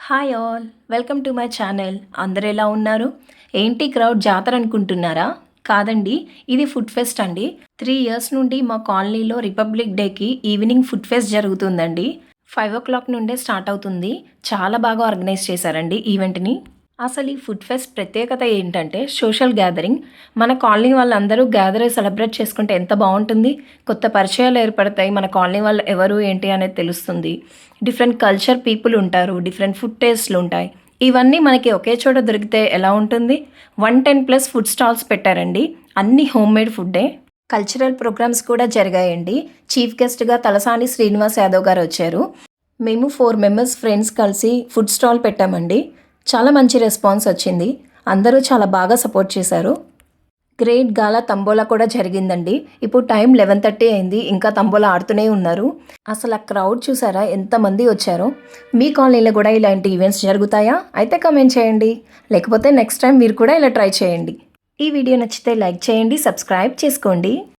Hi all, welcome to my channel. అందరు ఎలా ఉన్నారు? ఏంటి క్రౌడ్ జాతర అనుకుంటున్నారా? కాదండి, ఇది ఫుడ్ ఫెస్ట్ అండి. 3 years నుండి మా కాలనీలో రిపబ్లిక్ డేకి ఈవినింగ్ ఫుడ్ ఫెస్ట్ జరుగుతుందండి. 5 o'clock నుండే స్టార్ట్ అవుతుంది. చాలా బాగా ఆర్గనైజ్ చేశారండి ఈవెంట్ని. అసలు ఈ ఫుడ్ ఫెస్ట్ ప్రత్యేకత ఏంటంటే సోషల్ గ్యాదరింగ్. మన కాలనీ వాళ్ళందరూ గ్యాదర్ అయ్యి సెలబ్రేట్ చేసుకుంటే ఎంత బాగుంటుంది. కొత్త పరిచయాలు ఏర్పడతాయి. మన కాలనీ వాళ్ళు ఎవరు ఏంటి అనేది తెలుస్తుంది. డిఫరెంట్ కల్చర్ పీపుల్ ఉంటారు, డిఫరెంట్ ఫుడ్ టేస్ట్లు ఉంటాయి. ఇవన్నీ మనకి ఒకే చోట దొరికితే ఎలా ఉంటుంది. 110+ ఫుడ్ స్టాల్స్ పెట్టారండి. అన్ని హోమ్ మేడ్ ఫుడ్డే. కల్చరల్ ప్రోగ్రామ్స్ కూడా జరిగాయండి. చీఫ్ గెస్ట్గా తలసాని శ్రీనివాస్ యాదవ్ గారు వచ్చారు. మేము 4 members ఫ్రెండ్స్ కలిసి ఫుడ్ స్టాల్ పెట్టామండి. చాలా మంచి రెస్పాన్స్ వచ్చింది. అందరూ చాలా బాగా సపోర్ట్ చేశారు. గ్రేట్ గాలా తంబోలా కూడా జరిగిందండి. ఇప్పుడు టైం 11:30 అయింది. ఇంకా తంబోలా ఆడుతూనే ఉన్నారు. అసలు ఆ క్రౌడ్ చూసారా ఎంతమంది వచ్చారో. మీ కాలనీలో కూడా ఇలాంటి ఈవెంట్స్ జరుగుతాయా? అయితే కమెంట్ చేయండి. లేకపోతే నెక్స్ట్ టైం మీరు కూడా ఇలా ట్రై చేయండి. ఈ వీడియో నచ్చితే లైక్ చేయండి, సబ్స్క్రైబ్ చేసుకోండి.